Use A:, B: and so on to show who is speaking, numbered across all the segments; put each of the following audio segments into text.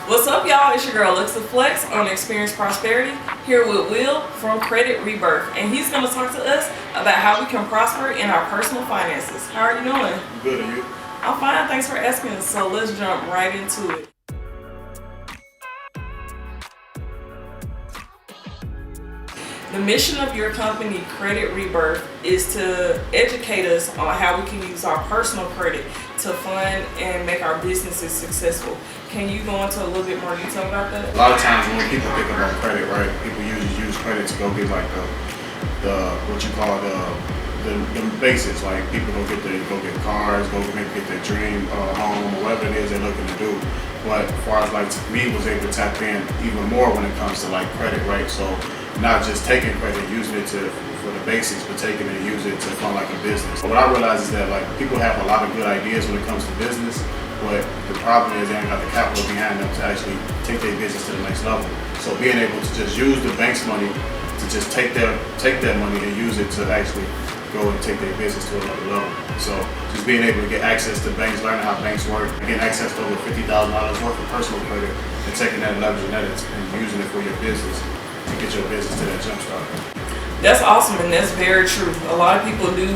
A: What's up, y'all? It's your girl Alexa Flex on Experience Prosperity, here with Will from Credit Rebirth, and he's going to talk to us about how we can prosper in our personal finances. How are you doing?
B: Good, and you?
A: I'm fine, thanks for asking. So let's jump right into it. The mission of your company, Credit Rebirth, is to educate us on how we can use our personal credit to fund and make our businesses successful. Can you go into a little bit more detail about that?
B: A lot of times when people think about credit, right, people usually use credit to go get like the what you call the basics. Like people go get cars, go maybe get their dream home or whatever it is they're looking to do. But as far as like me was able to tap in even more when it comes to like credit, right? So not just taking credit, using it for the basics, but taking it and using it to fund like a business. What I realize is that like people have a lot of good ideas when it comes to business, but the problem is they ain't got the capital behind them to actually take their business to the next level. So being able to just use the bank's money to just take that money and use it to actually go and take their business to another level. So just being able to get access to banks, learning how banks work, getting access to over $50,000 worth of personal credit, and taking that and leveraging that and using it for your business to get your business to that jump start.
A: That's awesome, and that's very true. A lot of people do,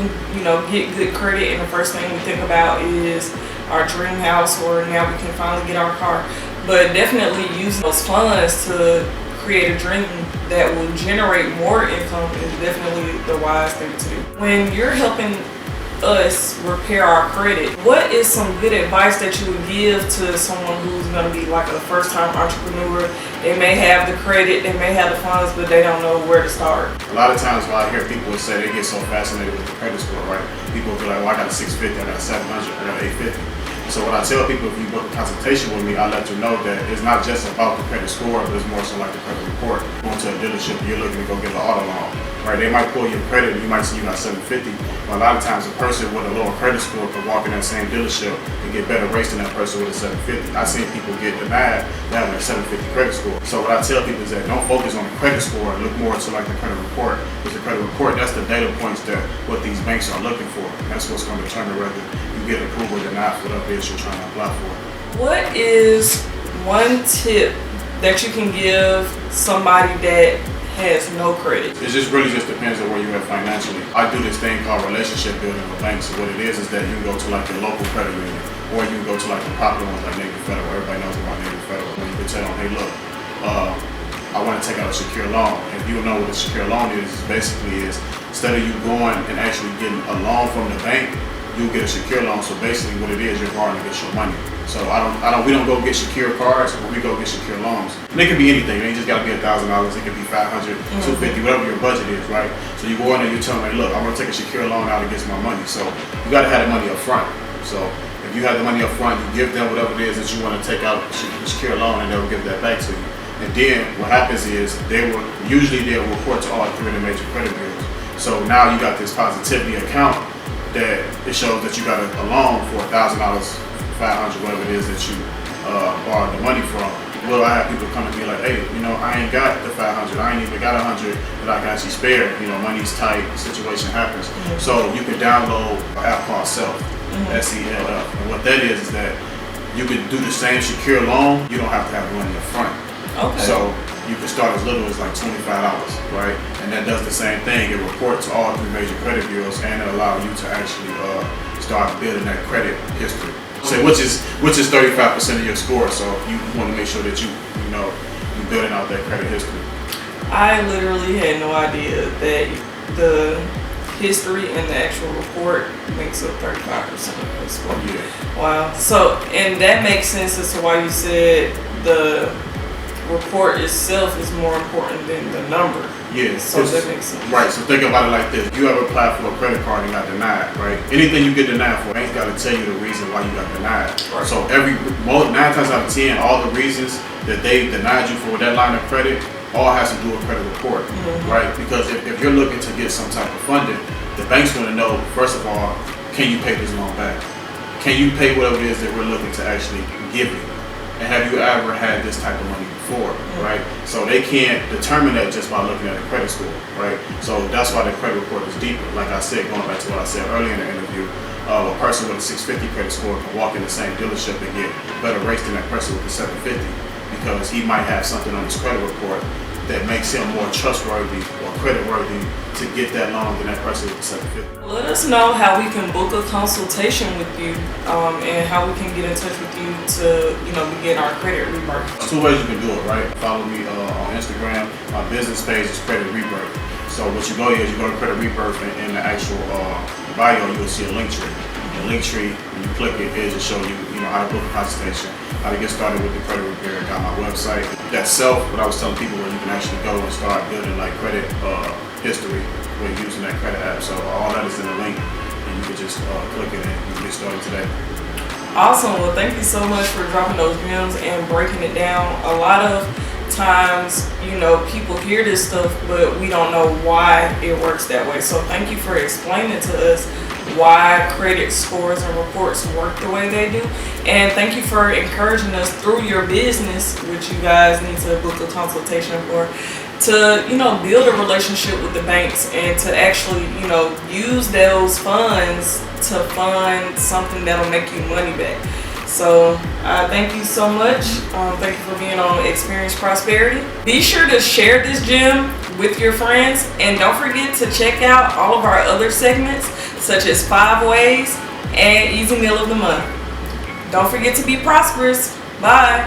A: get good credit, and the first thing we think about is our dream house, or now we can finally get our car. But definitely using those funds to create a dream that will generate more income is definitely the wise thing to do. When you're helping us repair our credit, what is some good advice that you would give to someone who's going to be like a first-time entrepreneur? They may have the credit, they may have the funds, but they don't know where to start.
B: A lot of times when I hear people say they get so fascinated with the credit score, right? People will be like, well, I got a 650, I got a 700, I got 850. So when I tell people, if you book a consultation with me, I let you know that it's not just about the credit score, but it's more so like the credit report. Going to a dealership, you're looking to go get an auto loan, right? They might pull your credit, and you might see you got 750. But a lot of times a person with a lower credit score could walk in that same dealership and get better rates than that person with a 750. I've seen people get denied having a 750 credit score. So what I tell people is that don't focus on the credit score, look more to like the credit report. Because the credit report, that's the data points that what these banks are looking for. That's what's going to determine whether you get approval or not for whatever it is you're trying to apply for.
A: What is one tip that you can give somebody that has no credit?
B: It really just depends on where you're at financially. I do this thing called relationship building with banks. So what it is that you can go to like your local credit union, or you can go to like the popular ones like Navy Federal. Everybody knows about Navy Federal. And you can tell them, hey look, I want to take out a secure loan. If you don't know what a secure loan is basically instead of you going and actually getting a loan from the bank, you get a secure loan. So basically what it is, you're borrowing to get your money. So we don't go get secure cards, but we go get secure loans. And it could be anything. It ain't just gotta be $1,000. It could be $500, $250, whatever your budget is, right? So you go in there, you tell them, hey, look, I'm gonna take a secure loan out against my money. So you gotta have the money up front. So if you have the money up front, you give them whatever it is that you want to take out a secure loan, and they'll give that back to you. And then what happens is they'll report to all three of the major credit bureaus. So now you got this positivity account that it shows that you got a loan for $1,000, $500, whatever it is that you borrowed the money from. Well, I have people come to me like, hey, I ain't got the 500, I ain't even got 100 that I can actually spare. Money's tight, situation happens. So you can download an app called Self, SELF. And what that is that you can do the same secure loan. You don't have to have money up front.
A: Okay.
B: So you can start as little as like $25, right? And that does the same thing. It reports to all three major credit bureaus, and it allows you to actually start building that credit history. So which is 35% of your score. So you want to make sure that you're building out that credit history.
A: I literally had no idea that the history and the actual report makes up 35% of the score.
B: Yeah.
A: Wow. So, and that makes sense as to why you said the report itself is more important than the number.
B: Yeah.
A: So that makes sense.
B: Right. So think about it like this. You ever apply for a credit card and got denied, right? Anything you get denied for, ain't got to tell you the reason why you got denied. Right. So 9 times out of 10, all the reasons that they denied you for that line of credit all has to do with credit report, right? Because if you're looking to get some type of funding, the bank's going to know, first of all, can you pay this loan back? Can you pay whatever it is that we're looking to actually give you? And have you ever had this type of money before, right? So they can't determine that just by looking at the credit score, right? So that's why the credit report is deeper. Like I said, going back to what I said earlier in the interview, a person with a 650 credit score can walk in the same dealership and get better rates than that person with a 750. because he might have something on his credit report that makes him more trustworthy or credit worthy to get that loan than that person with the 750.
A: Let us know how we can book a consultation with you, and how we can get in touch with you to, begin our credit rebirth.
B: There's two ways you can do it, right? Follow me on Instagram. My business page is Credit Rebirth. So what you go is you go to Credit Rebirth, and in the actual bio, you'll see a link tree. The link tree, when you click it, it'll just show you, how to book a consultation, how to get started with the credit repair. I got my website. That's what I was telling people, where you can actually go and start building like credit history when using that credit app. So all that is in the link, and you can just click it and you can get started today.
A: Awesome. Well, thank you so much for dropping those gems and breaking it down. A lot of times, people hear this stuff, but we don't know why it works that way. So thank you for explaining to us why credit scores and reports work the way they do. And thank you for encouraging us through your business, which you guys need to book a consultation for, to, build a relationship with the banks and to actually, use those funds to fund something that'll make you money back. So thank you so much. Thank you for being on Experience Prosperity. Be sure to share this gem with your friends, and don't forget to check out all of our other segments, such as 5 Ways and Easy Meal of the Month. Don't forget to be prosperous. Bye.